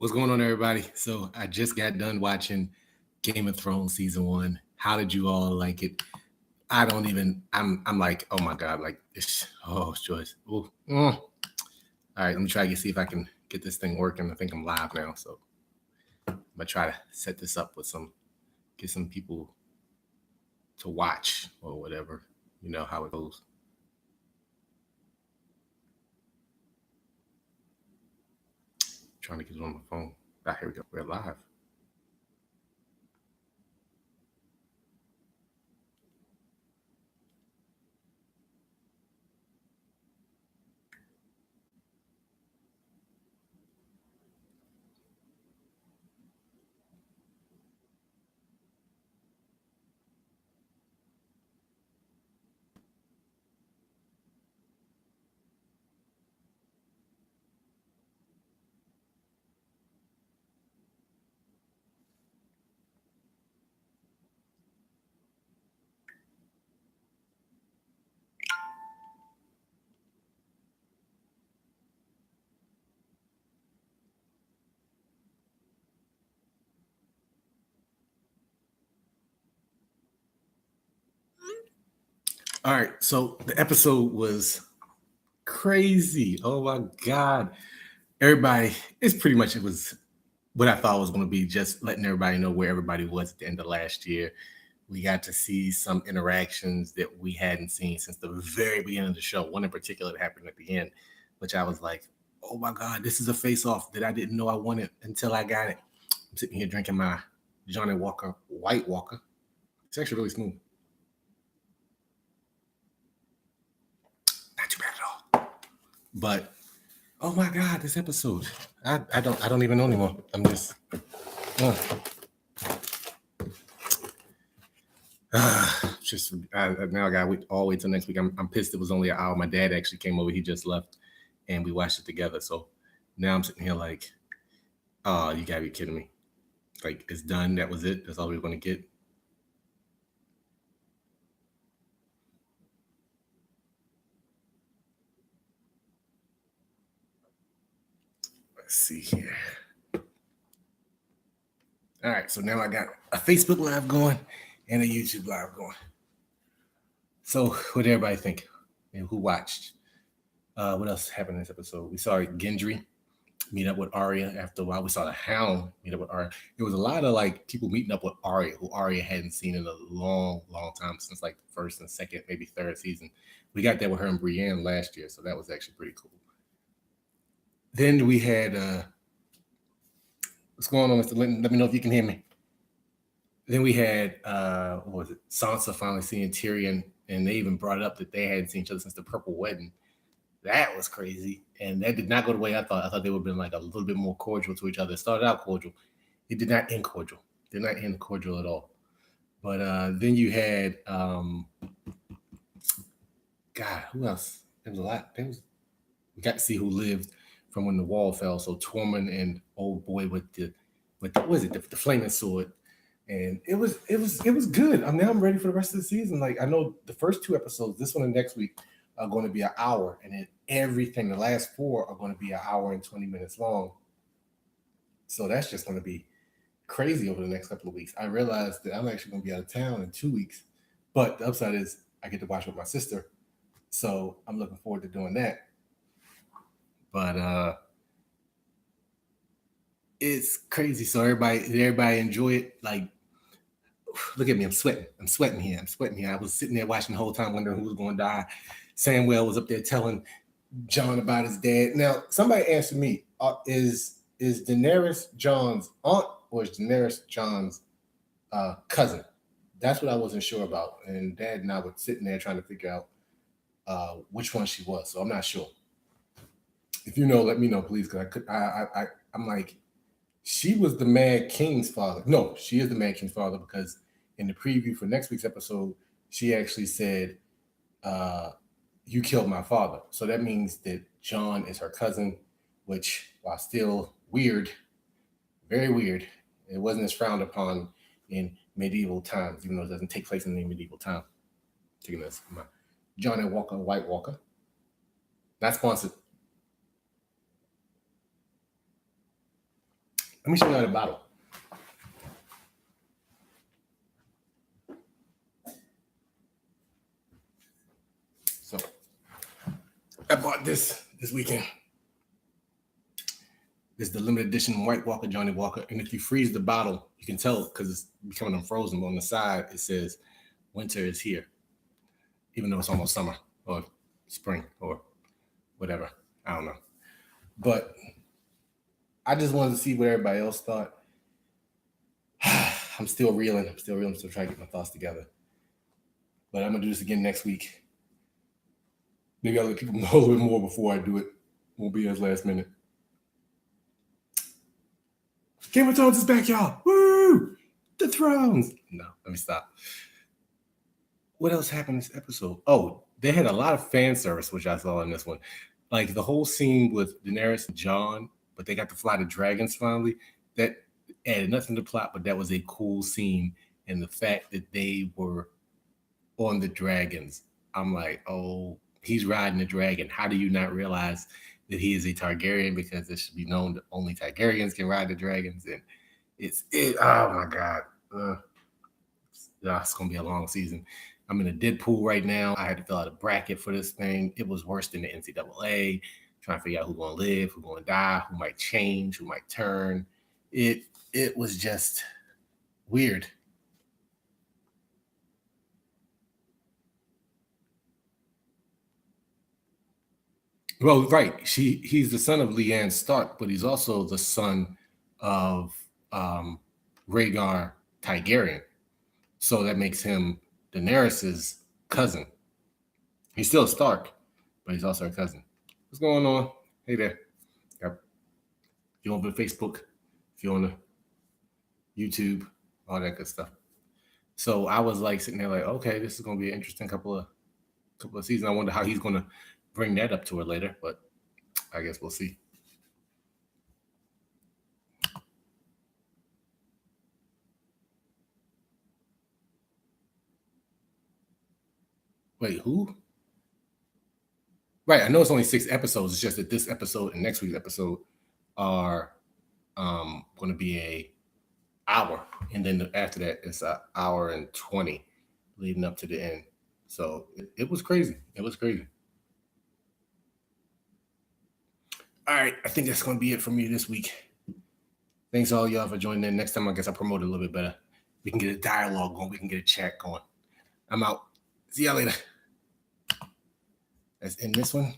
What's going on, everybody? So I just got done watching Game of Thrones season one. How did you all like it? I don't even. I'm like, oh my god, like it's Joyce. All right, let me try to see if I can get this thing working. I think I'm live now, so I'm gonna try to set this up with get some people to watch or whatever. You know how it goes. Trying to get it on my phone. Ah, here we go. We're live. All right, so the episode was crazy. Oh my god. Everybody, it's pretty much it was what I thought was going to be, just letting everybody know where everybody was at the end of last year. We got to see some interactions that we hadn't seen since the very beginning of the show. One in particular that happened at the end, which I was like, oh my God, this is a face off that I didn't know I wanted until I got it. I'm sitting here drinking my Johnny Walker White Walker. It's actually really smooth. Not too bad at all. But oh my God, this episode. I don't even know anymore. I'm just just now I got to all wait till next week. I'm pissed it was only an hour. My dad actually came over. He just left, and we watched it together. So now I'm sitting here like, oh, you gotta be kidding me! Like it's done. That was it. That's all we were gonna get. Let's see here. All right, so now I got a Facebook Live going and a YouTube Live going. So what did everybody think? And who watched? What else happened in this episode? We saw Gendry meet up with Arya after a while. We saw the Hound meet up with Arya. There was a lot of like people meeting up with Arya who Arya hadn't seen in a long, long time, since like the first and second, maybe third season. We got that with her and Brienne last year, so that was actually pretty cool. Then we had what's going on, Mr. Linton? Let me know if you can hear me. Then we had what was it? Sansa finally seeing Tyrion, and they even brought it up that they hadn't seen each other since the Purple Wedding. That was crazy, and that did not go the way I thought. I thought they would have been like a little bit more cordial to each other. It started out cordial, it did not end cordial. Did not end cordial at all. But then you had God, who else? There was a lot. We got to see who lived from when the wall fell. So Tormund and old boy with the what was it? The flaming sword. And it was good. Now I'm ready for the rest of the season. Like I know the first two episodes, this one and next week, are going to be an hour, and then everything, the last four, are going to be an hour and 20 minutes long. So that's just going to be crazy over the next couple of weeks. I realized that I'm actually going to be out of town in 2 weeks, but the upside is I get to watch with my sister, so I'm looking forward to doing that. But it's crazy. So everybody enjoy it. Like, look at me, I'm sweating here. I was sitting there watching the whole time, wondering who was going to die. Samwell was up there telling Jon about his dad. Now, somebody answered me: is Daenerys Jon's aunt, or is Daenerys Jon's cousin? That's what I wasn't sure about. And Dad and I were sitting there trying to figure out which one she was. So I'm not sure. If you know, let me know, please, because I'm like, she was the Mad King's father. No, she is the Mad King's father, because in the preview for next week's episode, she actually said, you killed my father. So that means that Jon is her cousin, which, while still weird, very weird, it wasn't as frowned upon in medieval times, even though it doesn't take place in any medieval time. Taking this, my Johnny Walker, White Walker. Not sponsored. Let me show you the bottle. So I bought this weekend. This is the limited edition White Walker Johnny Walker. And if you freeze the bottle, you can tell because it's becoming unfrozen. But on the side, it says winter is here, even though it's almost summer or spring or whatever. I don't know. But I just wanted to see what everybody else thought. I'm still reeling. I'm still trying to get my thoughts together. But I'm going to do this again next week. Maybe I'll let people know a little bit more before I do it. Won't be as last minute. Game of Thrones is back, y'all. Woo! The Thrones. No, let me stop. What else happened in this episode? Oh, they had a lot of fan service, which I saw in this one. Like the whole scene with Daenerys and Jon, but they got to fly the dragons finally. That added nothing to the plot, but that was a cool scene. And the fact that they were on the dragons, I'm like, oh, he's riding the dragon. How do you not realize that he is a Targaryen? Because it should be known that only Targaryens can ride the dragons. And oh my God. It's going to be a long season. I'm in a Deadpool right now. I had to fill out a bracket for this thing. It was worse than the NCAA. Trying to figure out who's going to live, who's going to die, who might change, who might turn. It was just weird. Well, right. He's the son of Lyanna Stark, but he's also the son of Rhaegar Targaryen. So that makes him Daenerys' cousin. He's still a Stark, but he's also her cousin. What's going on? Hey there. Yep. If you're on Facebook, if you're on the YouTube, all that good stuff. So I was like sitting there like, okay, this is going to be an interesting couple of seasons. I wonder how he's going to bring that up to her later, but I guess we'll see. Wait, who? Right, I know it's only 6 episodes. It's just that this episode and next week's episode are going to be a hour, and then after that, it's an hour and 20 leading up to the end. So it was crazy. It was crazy. All right, I think that's going to be it for me this week. Thanks all y'all for joining in. Next time, I guess I'll promote it a little bit better. We can get a dialogue going. We can get a chat going. I'm out. See y'all later. Let's end this one.